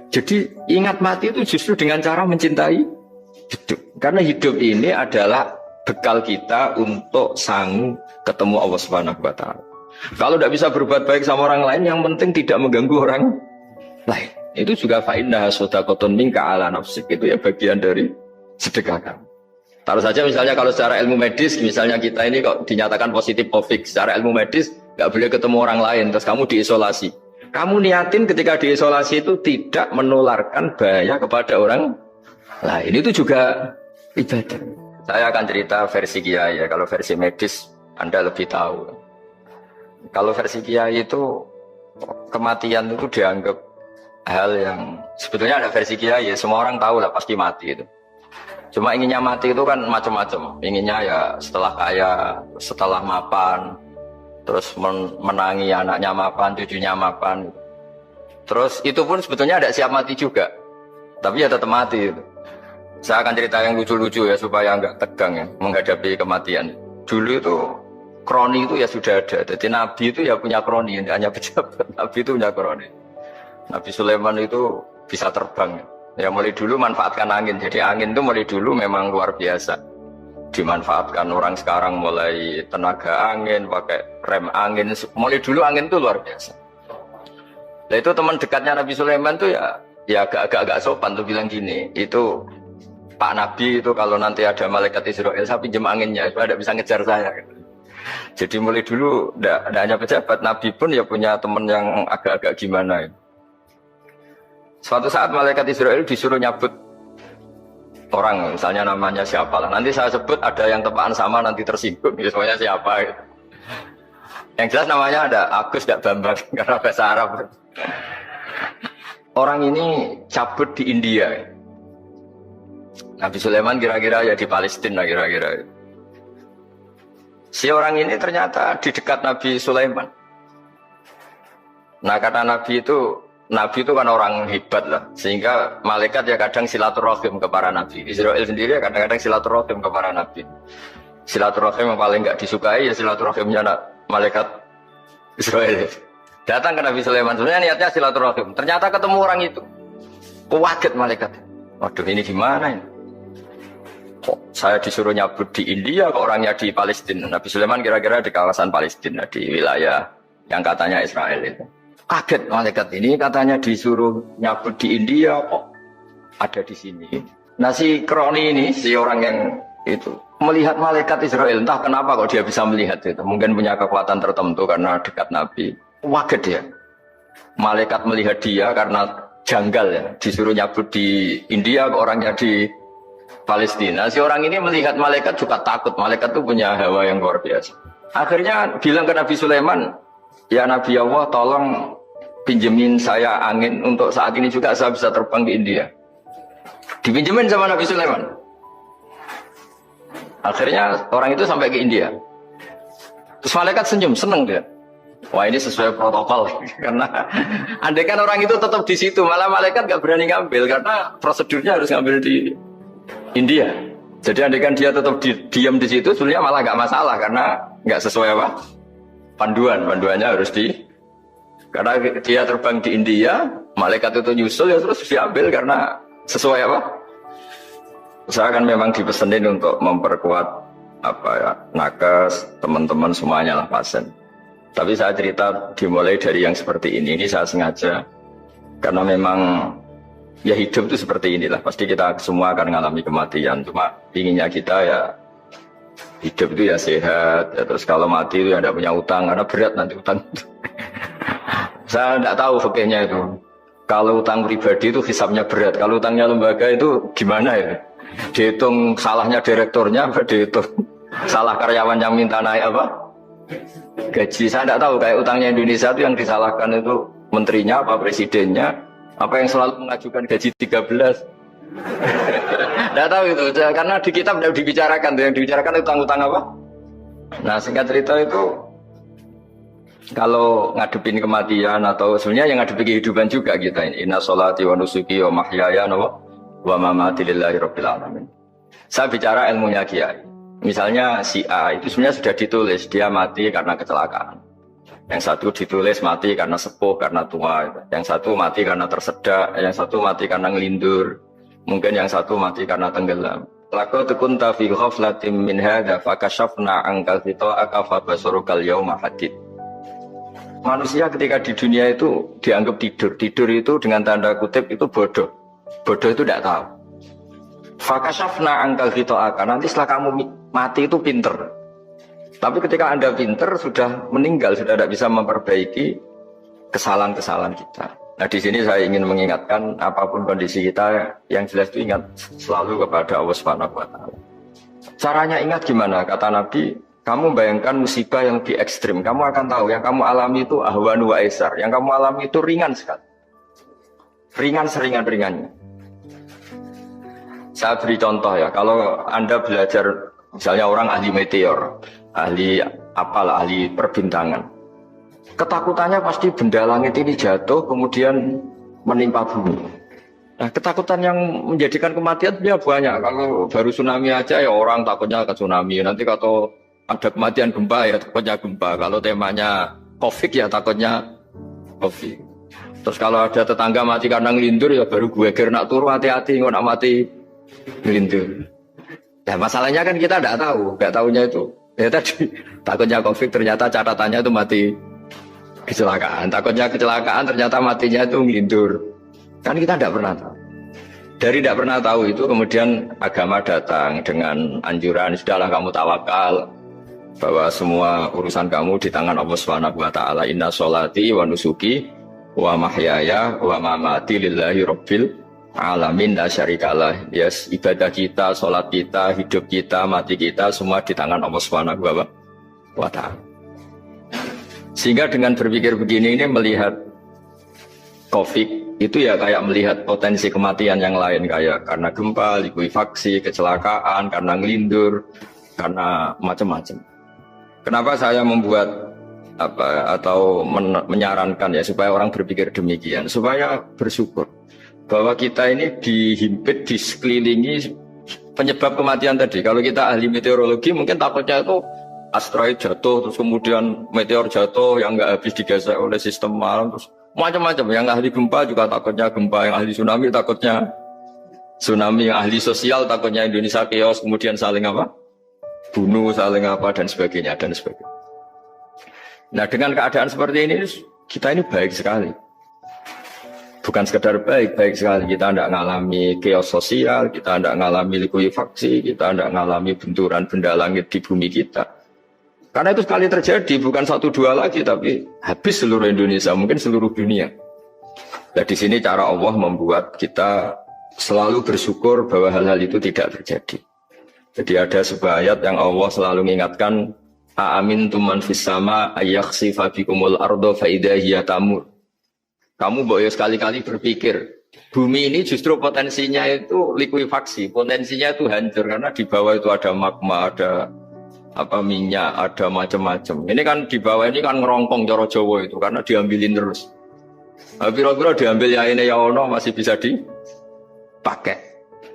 Jadi ingat mati itu justru dengan cara mencintai hidup. Karena hidup ini adalah bekal kita untuk sanggup ketemu Allah Subhanahu wa taala. Kalau tidak bisa berbuat baik sama orang lain, yang penting tidak mengganggu orang lain. Itu juga fa'innaha shadaqatun minka ala nafsik. Itu ya bagian dari sedekah kamu. Taruh saja misalnya kalau secara ilmu medis, misalnya kita ini kok dinyatakan positif COVID, secara ilmu medis nggak boleh ketemu orang lain, terus kamu diisolasi. Kamu niatin ketika diisolasi itu tidak menularkan bahaya kepada orang lain. Itu juga ibadah. Saya akan cerita versi kiai ya. Kalau versi medis Anda lebih tahu. Kalau versi kiai itu kematian itu dianggap hal yang sebetulnya ada versi kiai ya. Semua orang tahu lah pasti mati itu. Cuma inginnya mati itu kan macam-macam. Inginnya ya setelah kaya, setelah mapan. Terus menangi anaknya mapan, cucunya mapan. Terus itu pun sebetulnya ada siap mati juga. Tapi ya tetap mati. Saya akan cerita yang lucu-lucu ya supaya nggak tegang ya menghadapi kematian. Dulu itu kroni itu ya sudah ada. Jadi Nabi itu ya punya kroni, hanya pejabat. Nabi itu punya kroni. Nabi Sulaiman itu bisa terbang. Ya mulai dulu manfaatkan angin. Jadi angin itu mulai dulu memang luar biasa. Dimanfaatkan orang sekarang mulai tenaga angin, pakai rem angin, mulai dulu angin itu luar biasa. Nah itu teman dekatnya Nabi Sulaiman tuh ya agak sopan tuh bilang gini, itu Pak Nabi itu kalau nanti ada malaikat Israel saya pinjam anginnya, supaya tidak bisa ngejar saya. Jadi mulai dulu tidak hanya pejabat, Nabi pun ya punya teman yang agak-agak gimana. Suatu saat malaikat Israel disuruh nyabut orang, misalnya namanya siapa lah. Nanti saya sebut ada yang tepaan sama nanti tersinggung, misalnya siapa gitu. Yang jelas namanya ada Agus tidak Bambang karena bahasa Arab. Orang ini cabut di India. Nabi Sulaiman kira-kira ya di Palestina kira-kira. Si orang ini ternyata di dekat Nabi Sulaiman. Nah karena Nabi itu kan orang hebat lah, sehingga malaikat ya kadang silaturahim ke para nabi. Israel sendiri ya kadang-kadang silaturahim ke para nabi. Silaturahim yang paling nggak disukai ya silaturahimnya malaikat Israel. Datang ke Nabi Sulaiman, sebenarnya niatnya silaturahim. Ternyata ketemu orang itu, kaget malaikat. Waduh ini gimana ini? Kok saya disuruh nyabut di India, kok orangnya di Palestina? Nabi Sulaiman kira-kira di kawasan Palestina, di wilayah yang katanya Israel itu. Kaget malaikat ini katanya disuruh nyabut di India kok ada di sini. Nah si kroni ini, si orang yang itu melihat malaikat Israel, entah kenapa kok dia bisa melihat itu. Mungkin punya kekuatan tertentu karena dekat Nabi. Kaget dia. Malaikat melihat dia karena janggal ya, disuruh nyabut di India kok orangnya di Palestina. Si orang ini melihat malaikat juga takut. Malaikat itu punya hawa yang luar biasa. Akhirnya bilang ke Nabi Sulaiman, ya Nabi Allah tolong pinjemin saya angin untuk saat ini juga saya bisa terbang ke India. Dipinjemin sama Nabi Sulaiman. Akhirnya orang itu sampai ke India. Terus malaikat senyum, seneng dia. Wah ini sesuai protokol. Karena andai kan orang itu tetap di situ, malah malaikat gak berani ngambil karena prosedurnya harus ngambil di India. Jadi andai kan dia tetap diam di situ, sebenarnya malah gak masalah karena gak sesuai apa? Panduannya harus karena dia terbang di India, malaikat itu nyusul ya terus diambil karena sesuai apa? Saya kan memang dipesenin untuk memperkuat apa ya, nakes, teman-teman semuanya lah pasien. Tapi saya cerita dimulai dari yang seperti ini saya sengaja karena memang ya hidup itu seperti inilah. Pasti kita semua akan mengalami kematian. Cuma inginnya kita ya hidup itu ya sehat, ya, terus kalau mati itu ya tidak punya utang, karena berat nanti utang. Saya tidak tahu fikihnya itu. Kalau utang pribadi itu hisabnya berat, kalau utangnya lembaga itu gimana ya? Dihitung salahnya direkturnya, dihitung salah karyawan yang minta naik apa? Gaji. Saya tidak tahu kayak utangnya Indonesia itu yang disalahkan itu menterinya apa presidennya, apa yang selalu mengajukan gaji 13. Tidak tahu itu, karena di kitab tidak dibicarakan, yang dibicarakan utang-utang apa. Nah singkat cerita itu, kalau ngadepin kematian atau sebenarnya yang ngadepin kehidupan juga kita ini. Inna sholati wa nusuki wa mahyaya wa mamati lillahi rabbil alamin. Saya bicara ilmunya kiai. Misalnya si A itu sebenarnya sudah ditulis dia mati karena kecelakaan. Yang satu ditulis mati karena sepuh, karena tua. Yang satu mati karena tersedak, yang satu mati karena ngelindur. Mungkin yang satu mati karena tenggelam. Laqad kunta fi ghaflatin min hadza fakashafna ankal ghita'aka fabasarukal yauma hadid. Manusia ketika di dunia itu dianggap tidur. Tidur itu dengan tanda kutip itu bodoh. Bodoh itu tidak tahu. Fakashafna ankal ghita'aka. Nanti setelah kamu mati itu pinter. Tapi ketika Anda pinter sudah meninggal, sudah tidak bisa memperbaiki kesalahan-kesalahan kita. Nah di sini saya ingin mengingatkan apapun kondisi kita, yang jelas itu ingat selalu kepada Allah Subhanahu wa Ta'ala. Caranya ingat gimana? Kata Nabi, kamu bayangkan musibah yang lebih ekstrim, kamu akan tahu yang kamu alami itu ahwan wa aisar, yang kamu alami itu ringan sekali. Ringan seringan-ringannya. Saya beri contoh ya, kalau Anda belajar misalnya orang ahli meteor, ahli apalah, ahli perbintangan. Ketakutannya pasti benda langit ini jatuh kemudian menimpa bumi. Nah ketakutan yang menjadikan kematian dia banyak. Kalau baru tsunami aja ya orang takutnya ke tsunami. Nanti kalau ada kematian gempa ya takutnya gempa. Kalau temanya COVID ya takutnya COVID. Terus kalau ada tetangga mati karena ngelindur ya baru gue nak turu hati-hati nggak nak mati ngelindur. Nah masalahnya kan kita nggak tahu, nggak tahunya itu. Ya tadi takutnya COVID ternyata catatannya itu mati kecelakaan, takutnya kecelakaan ternyata matinya itu ngelindur. Kan kita tidak pernah tahu. Dari tidak pernah tahu itu kemudian agama datang dengan anjuran sudahlah kamu tawakal bahwa semua urusan kamu di tangan Allah Subhanahu wa Ta'ala. Inna sholati wa nusuki wa mahyaya wa mamati lillahi rabbil alamin la syarikalah. Yes, ibadah kita, sholat kita, hidup kita, mati kita semua di tangan Allah Subhanahu wa Ta'ala. Sehingga dengan berpikir begini ini melihat COVID itu ya kayak melihat potensi kematian yang lain, kayak karena gempa, likuifaksi, kecelakaan, karena ngelindur, karena macam-macam. Kenapa saya membuat atau menyarankan ya supaya orang berpikir demikian, supaya bersyukur bahwa kita ini dihimpit, disekelilingi penyebab kematian tadi. Kalau kita ahli meteorologi mungkin takutnya itu asteroid jatuh, terus kemudian meteor jatuh yang nggak habis digesek oleh sistem alam, terus macam-macam. Yang ahli gempa juga takutnya gempa, yang ahli tsunami takutnya tsunami, yang ahli sosial takutnya Indonesia chaos, kemudian saling apa? Bunuh, saling apa dan sebagainya dan sebagainya. Nah dengan keadaan seperti ini kita ini baik sekali. Bukan sekedar baik sekali. Kita tidak mengalami chaos sosial, kita tidak mengalami likuifaksi, kita tidak mengalami benturan benda langit di bumi kita. Karena itu sekali terjadi, bukan 1-2 lagi, tapi habis seluruh Indonesia, mungkin seluruh dunia. Nah di sini cara Allah membuat kita selalu bersyukur bahwa hal-hal itu tidak terjadi. Jadi ada sebuah ayat yang Allah selalu mengingatkan, A'amintum man fis sama ayakhsifa bikumul ardo fa idza hiya tamur. Kamu boleh sekali-kali berpikir, bumi ini justru potensinya itu likuifaksi, potensinya itu hancur karena di bawah itu ada magma, ada minyak, ada macam-macam. Ini kan di bawah ini kan ngerongkong cara Jawa itu karena diambilin terus. Piro-piro diambil ya ini ya ono masih bisa dipakai.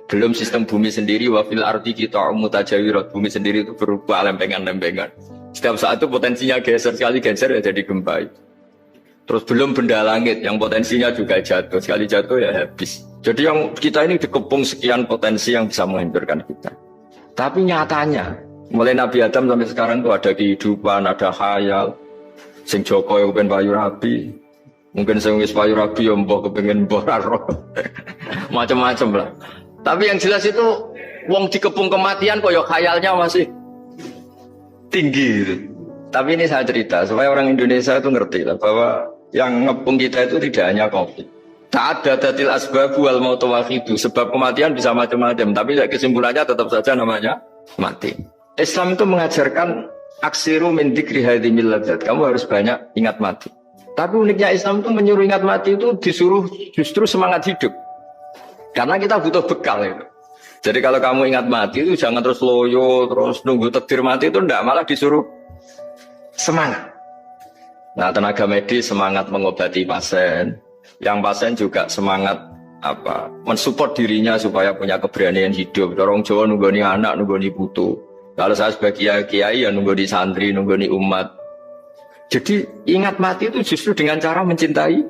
Belum sistem bumi sendiri wafil arti kita mutajawirat, bumi sendiri itu berubah lempengan-lempengan. Setiap saat itu potensinya geser, sekali geser ya jadi gempa. Terus belum benda langit yang potensinya juga jatuh, sekali jatuh ya habis. Jadi yang kita ini dikepung sekian potensi yang bisa menghancurkan kita. Tapi nyatanya mulai Nabi Adam sampai sekarang itu ada kehidupan, ada khayal. Sing Joko yang kepengen payu rabi, mungkin sing wis payu rabi yang mbok kepengen boraro, macam-macam lah. Tapi yang jelas itu wong dikepung kematian kok ya khayalnya masih tinggi. Gitu. Tapi ini saya cerita supaya orang Indonesia itu ngerti lah bahwa yang ngepung kita itu tidak hanya COVID. Ta'addadatil asbab wal mautu wahidu. Sebab kematian bisa macam-macam, tapi kesimpulannya tetap saja namanya mati. Islam itu mengajarkan aksiru min dzikri hadhimil ladzat. Kamu harus banyak ingat mati. Tapi uniknya Islam itu menyuruh ingat mati itu disuruh justru semangat hidup. Karena kita butuh bekal itu. Jadi kalau kamu ingat mati itu jangan terus loyo, terus nunggu takdir mati itu enggak, malah disuruh semangat. Nah, tenaga medis semangat mengobati pasien. Yang pasien juga semangat mensupport dirinya supaya punya keberanian hidup. Dorong Jawa nunggoni anak, nunggoni putu. Kalau saya sebagai kiai ya nunggoni santri, nunggoni umat. Jadi ingat mati itu justru dengan cara mencintai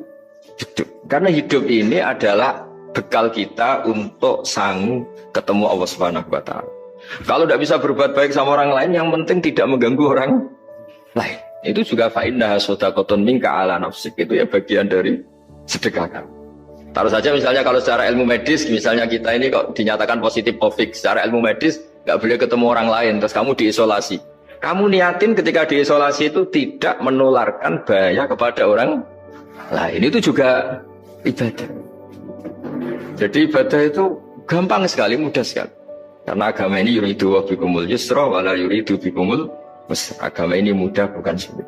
hidup. Karena hidup ini adalah bekal kita untuk sanggup ketemu Allah Subhanahu wa taala. Kalau tidak bisa berbuat baik sama orang lain, yang penting tidak mengganggu orang lain. Itu juga fa'innaha shadaqatun minka ala nafsik, itu ya bagian dari sedekah kamu. Taruh saja misalnya kalau secara ilmu medis, misalnya kita ini kok dinyatakan positif COVID, secara ilmu medis nggak boleh ketemu orang lain, terus kamu diisolasi. Kamu niatin ketika diisolasi itu tidak menularkan bahaya kepada orang lain, itu juga ibadah. Jadi ibadah itu gampang sekali, mudah sekali. Karena agama ini yuridu wa bikumul yusra wala yuridu bikumul usra. Agama ini mudah, bukan sulit.